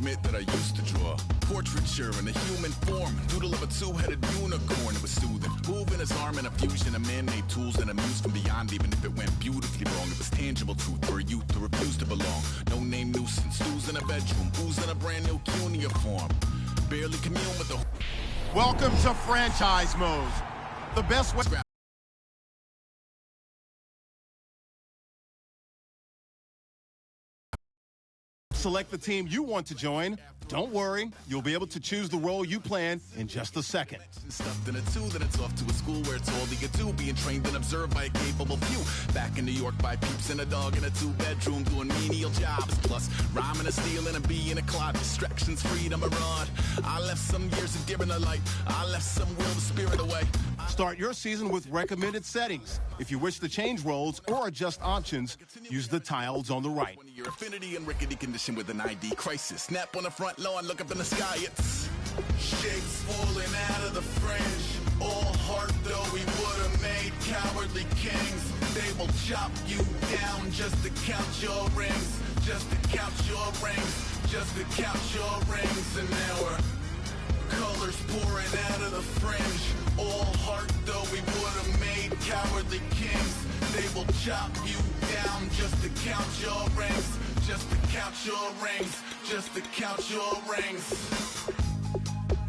admit that I used to draw portraiture in a human form, doodle of a two-headed unicorn. It was soothing, moving his arm in a fusion of man-made tools and a muse from beyond. Even if it went beautifully wrong, it was tangible truth for a youth to refuse to belong. No name nuisance, stews in a bedroom, oozing a brand new cuneiform. Barely commune with the. Welcome to franchise mode. The best way. Select the team you want to join. Don't worry, you'll be able to choose the role you plan in just a second. Stuffed in a two, then it's off to a school where it's all you can do, being trained and observed by a capable few. Back in New York by peeps and a dog in a two-bedroom doing menial jobs. Plus, rhyming and stealing and being a clot. Distractions, freedom, a rod. I left some years of deer in the light. I left some will the spirit away. Start your season with recommended settings. If you wish to change roles or adjust options, use the tiles on the right. Your affinity and rickety condition with an ID crisis. Snap on the front lawn, look up in the sky, it's shapes falling out of the fringe. All heart though we would've made cowardly kings. They will chop you down just to count your rings. Just to count your rings. Just to count your rings. And now we're colors pouring out of the fringe. All heart though we would've made cowardly kings. They will chop you down just to count your rings. Just to count your rings. Just to count your rings.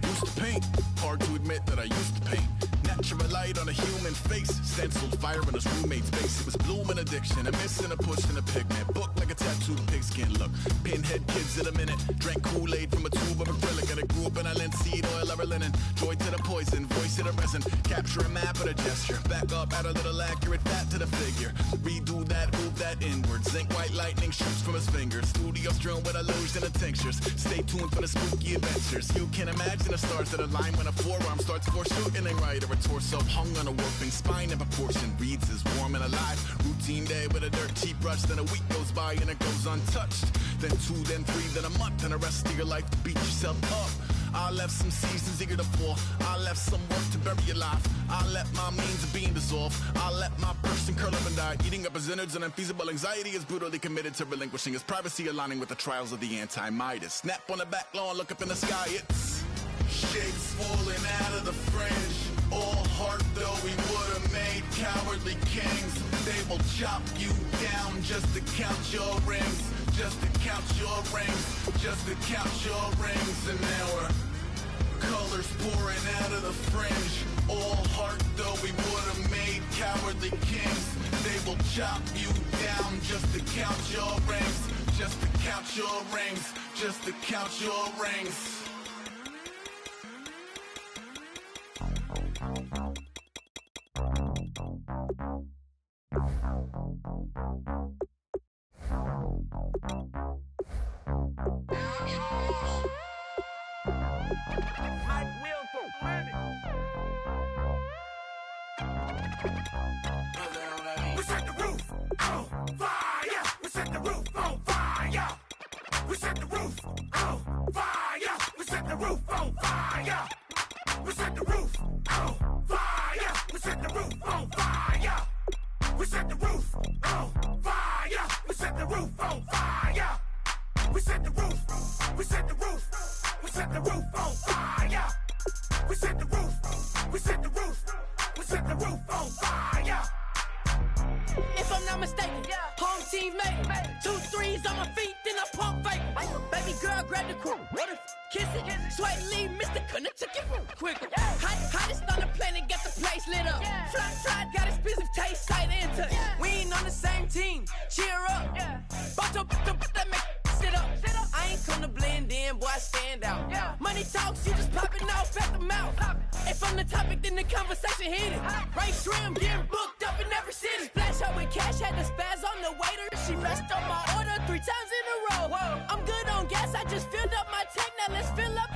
Used to paint. Hard to admit that I used to paint. Natural light on a human face. Stenciled fire in his roommate's face. It was blooming addiction. A missing, a push, and a pigment. Book like a tattooed pigskin look. Pinhead kids in a minute. Drank Kool-Aid from a tube of acrylic. And I grew up in a linseed oil or a linen. Joy to the poison, voice to the resin. Capture a map of a gesture. Back up, add a little accurate fat to the figure. Redo that, move that inward. Zinc white lightning shoots from his fingers. Studio strewn with illusion and tinctures. Stay tuned for the spooky adventures. You can imagine the stars that align when a forearm starts foreshortening right, or a torso hung on a warping spine in proportion. Reads as warm and alive. Routine day with a dirt cheap brush. Then a week goes by and it goes untouched. Then 2, then 3, then a month, and the rest of your life to beat yourself up. I left some seasons eager to fall. I left some work to bury your life. I let my means of being dissolved. I let my person curl up and die. Eating up his innards and unfeasible anxiety is brutally committed to relinquishing his privacy, aligning with the trials of the anti-Midas. Snap on the back lawn, look up in the sky, it's shapes falling out of the fringe. All heart though we would've made cowardly kings. They will chop you down just to count your rings. Just to count your rings. Just to count your rings. And now we're colors pouring out of the fringe. All heart though we would've made cowardly kings. They will chop you down just to count your rings. Just to count your rings. Just to count your rings. We set the roof on fire. We set the roof on fire. We set the roof on fire. We set the roof on fire. We set the roof on fire. We set the roof on fire. We set the roof on fire. We set the roof on fire. We set the roof. We set the roof. We set the roof on fire. We set the roof. We set the roof. We set the roof on fire. If I'm not mistaken, home team made it. 2 3s on my feet, then I pump fake. Baby girl, grab the crew. Kiss it, sweat, leave, Mr. Couldn't took it quicker. Hottest on the planet, got the place lit up. Fly, got expensive taste, sight into. We ain't on the same team, cheer up. Bought your that make sit up. I ain't come to blend in, boy, I stand out. Money talks, you just popping off at the mouth. If I'm the topic, then the conversation heated. Right trim, getting booked up in every city. Splash her with cash, had the spaz on the waiter. She messed up my order 3 times in a row. I'm good on gas, I just filled up my tank, now let's fill up